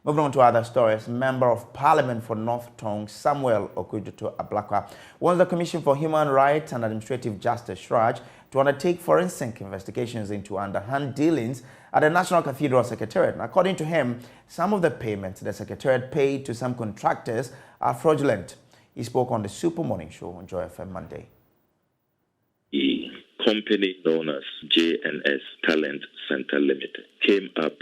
Moving on to other stories, Member of Parliament for North Tongue, Samuel Okujuto Ablakwa, wants the Commission for Human Rights and Administrative Justice, RAJ, to undertake forensic investigations into underhand dealings at the National Cathedral Secretary. According to him, some of the payments the Secretariat paid to some contractors are fraudulent. He spoke on the Super Morning Show on Joy FM Monday. The company known as JNS Talent Center Limited came up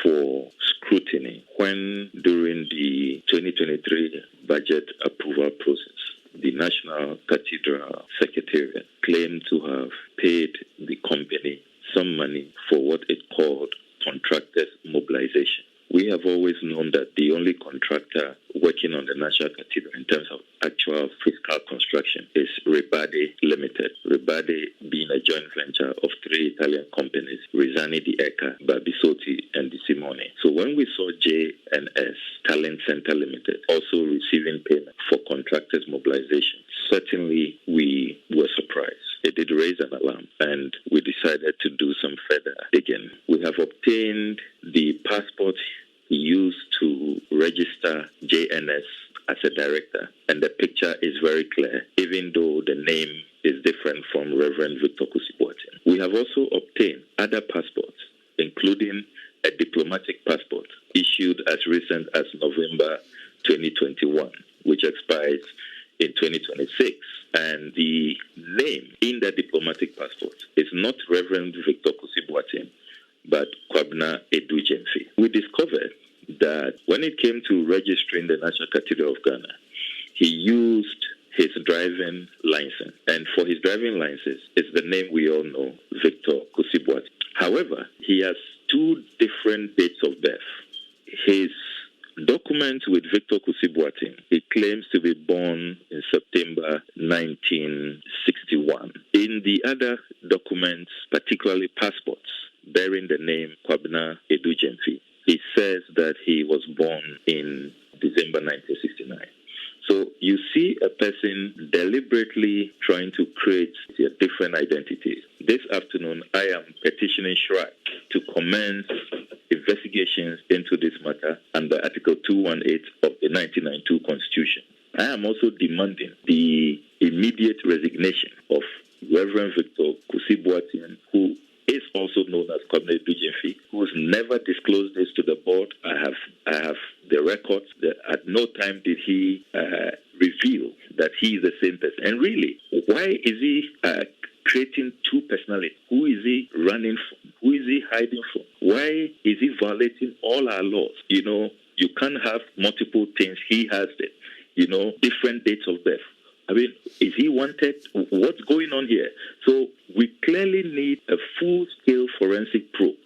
for scrutiny when, during the 2023 budget approval process, the National Cathedral Secretary claimed to have paid the company some money for what it called contractors mobilization. We have always known that the only contractor working on the National Cathedral in terms of actual physical construction is Rebade Limited. Rebade being a joint venture of 3 Italian companies, Rizzani di Ecca, Barbisotti, and Di Simone. So when we saw JNS Talent Center Limited also receiving payment for contractors mobilization, certainly we were surprised. It did raise an alarm, and we decided to do some further digging. We have obtained the passport used to register JNS as a director, and the picture is very clear, even though the name is different from Reverend Victor Kusibuatin. We have also obtained other passports, including a diplomatic passport issued as recent as November 2021, which expires in 2026. And the name in the diplomatic passport is not Reverend Victor Kusibuatin, but Kwabna Edujemfi. We discovered that when it came to registering the National Cathedral of Ghana, he used his driving license. And for his driving license, it's the name we all know, Victor Kusibuatin. However, he has 2 different dates of birth. His document with Victor Kusibuatin, he claims to be born in September 1961. In the other documents, particularly passports, bearing the name Kwabna Edujemfi, he says that he was born in December 1969. So you see a person deliberately trying to create a different identity. This afternoon, I am petitioning SHRAC to commence investigations into this matter under Article 218 of the 1992 Constitution. I am also demanding the immediate resignation of Reverend Victor Kusibuatin, who is also known as Kwabna Edujemfi, who's never disclosed this to the board. I have the records. At no time did he reveal that he is the same person. And really, why is he creating 2 personalities? Who is he running from? Who is he hiding from? Why is he violating all our laws? You know, you can't have multiple things. He has it. You know, different dates of birth. I mean, is he wanted? What's going on here? So we clearly need a full-scale forensic probe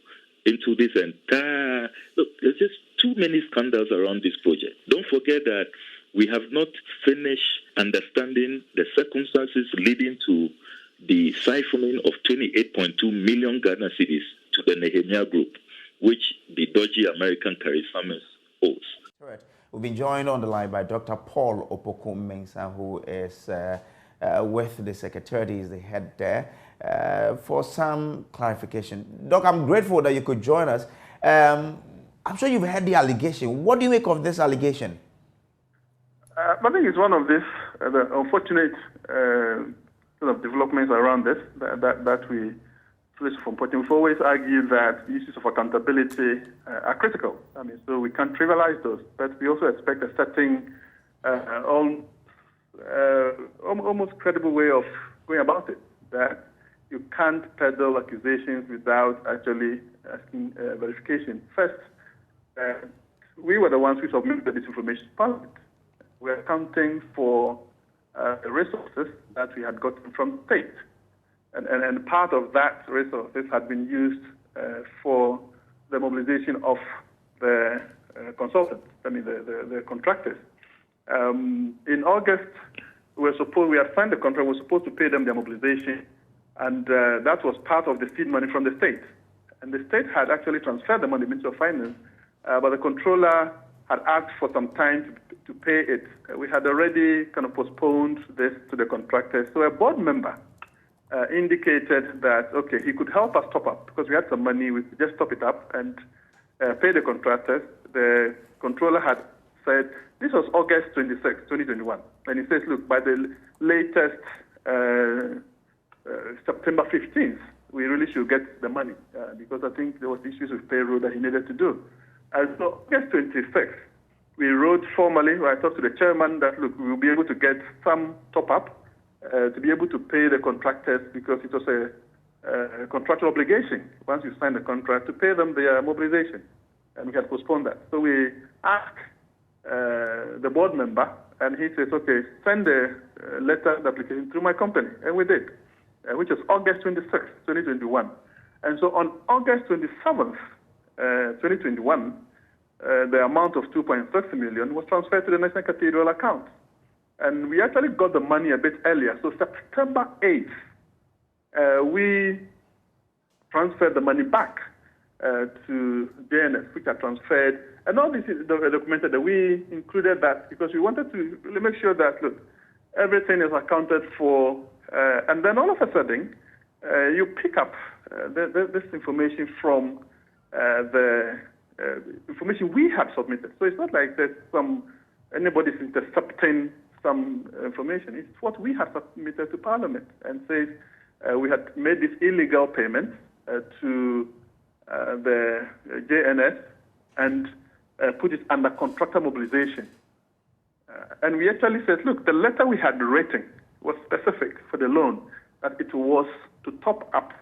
into this entire... Look, there's just too many scandals around this project. Don't forget that we have not finished understanding the circumstances leading to the siphoning of 28.2 million Ghana cedis to the Nehemiah Group, which the dodgy American charismatic owes. Correct. We've been joined on the line by Dr. Paul Opoku-Mensah, who is with the Secretariat, is the head there, for some clarification. Doc, I'm grateful that you could join us. I'm sure you've heard the allegation. What do you make of this allegation? I think it's one of these unfortunate sort of developments around this that we place from Putin. We've always argued that issues of accountability are critical. I mean, so we can't trivialize those, but we also expect a certain almost credible way of going about it, that you can't peddle accusations without actually asking verification. First, we were the ones who submitted this information to Parliament. We are accounting for the resources that we had gotten from the state. And part of that resources had been used for the mobilization of the consultants, the contractors. In August, we had signed the contract, we were supposed to pay them their mobilization, and that was part of the seed money from the state. And the state had actually transferred the money to the Ministry of Finance, but the controller had asked for some time to pay it. We had already kind of postponed this to the contractors. So a board member indicated that, okay, he could help us top up because we had some money, we could just top it up and pay the contractors. The controller had said, this was August 26, 2021, and he says, look, by the latest September 15th, we really should get the money because I think there was issues with payroll that he needed to do. And so August 26th, we wrote formally, I talked to the chairman that, look, we will be able to get some top-up to be able to pay the contractors because it was a contractual obligation, once you sign the contract, to pay them their mobilization. And we had postponed that. So we asked the board member, and he says, okay, send the letter, the application through my company. And we did, which is August 26, 2021. And so on August 27th, 2021, the amount of 2.6 million was transferred to the National Cathedral account. And we actually got the money a bit earlier. So September 8th, we transferred the money back to JNS, which are transferred. And all this is documented that we included that because we wanted to really make sure that, look, everything is accounted for. And then all of a sudden, you pick up this information from the information we had submitted. So it's not like there's anybody's intercepting some information. It's what we have submitted to Parliament and says we had made this illegal payment to the JNS and put it under contractor mobilization. And we actually said, look, the letter we had written was specific for the loan, that it was to top up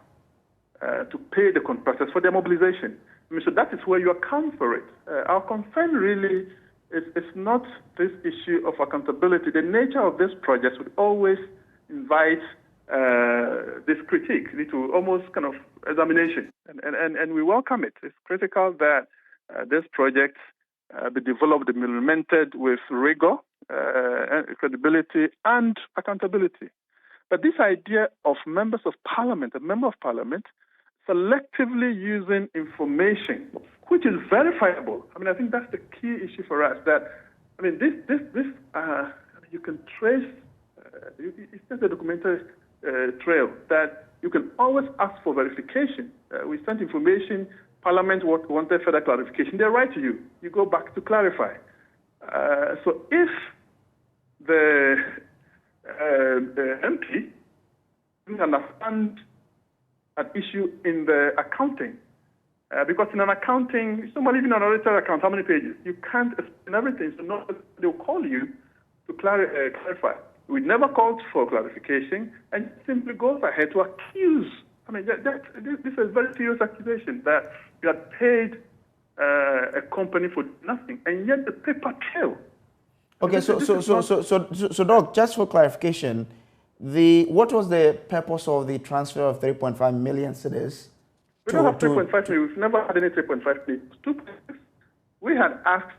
to pay the contractors for their mobilization. I mean, so that is where you account for it. Our concern really is not this issue of accountability. The nature of this project would always invite this critique into almost kind of examination. And we welcome it. It's critical that this project be developed and implemented with rigor, credibility, and accountability. But this idea of members of parliament, a member of parliament, selectively using information which is verifiable. I mean, I think that's the key issue for us. That I mean, this you can trace. It's just a documentary trail that you can always ask for verification. We sent information. Parliament wanted further clarification. They write to you. You go back to clarify. So if the MP didn't understand an issue in the accounting, because in an accounting, somebody even an auditor account, how many pages? You can't explain everything, so they'll call you to clarify. We never called for clarification and simply goes ahead to accuse. I mean, this is a very serious accusation that you had paid a company for nothing, and yet the paper trail. Okay, so Doc, just for clarification, what was the purpose of the transfer of 3.5 million cedis? We don't have 3.5 million. We've never had any 3.5 million. 2.6. We had asked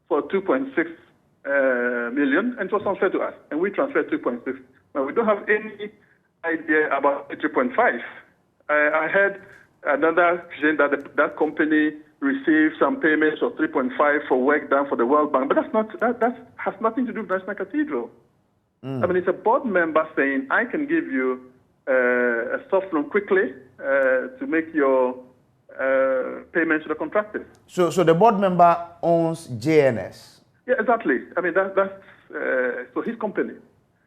for 2.6 million, and it was transferred to us, and we transferred 2.6. Now, we don't have any idea about 3.5. I heard another saying that that company received some payments of 3.5 for work done for the World Bank, but that has nothing to do with National Cathedral. I mean, it's a board member saying, I can give you a soft loan quickly to make your payments to the contractors. So the board member owns JNS? Yeah, exactly. I mean, that's so his company.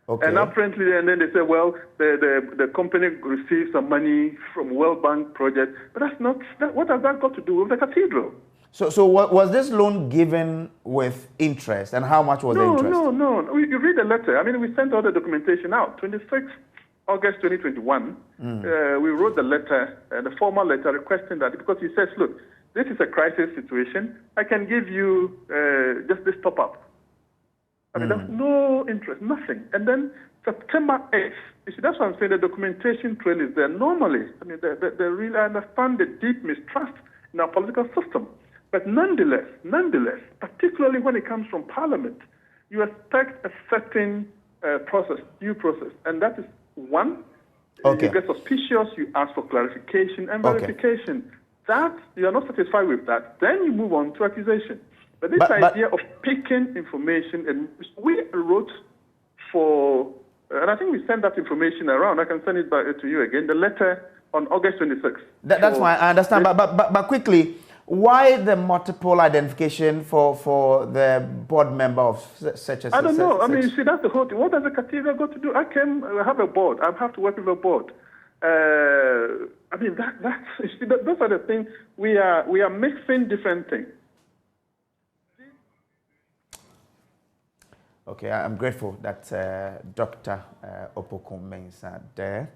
Okay. And apparently, and then they say, well, the company received some money from World Bank project, but that's not. What has that got to do with the cathedral? So was this loan given with interest, and how much was the interest? No. You read the letter. I mean, we sent all the documentation out. 26th August 2021, we wrote the letter, the formal letter requesting that, because he says, look, this is a crisis situation. I can give you just this top up. I mean, there's no interest, nothing. And then September 8th, you see, that's what I'm saying, the documentation trail is there. Normally, I mean, they really understand the deep mistrust in our political system. But nonetheless, particularly when it comes from Parliament, you expect a certain due process. And that is one, you get suspicious, you ask for clarification and verification. That, you are not satisfied with that, then you move on to accusation. But this idea of picking information, and we wrote for, and I think we sent that information around. I can send it back to you again. The letter on August 26th. That's fine. I understand. But quickly, Why the multiple identification for the board member of such a... I don't know. I mean, you see, that's the whole thing. What does the cathedral got to do? I have a board. I have to work with a board. I mean, you see, those are the things. We are mixing different things. Okay, I'm grateful that Dr. Opoku Mensah there.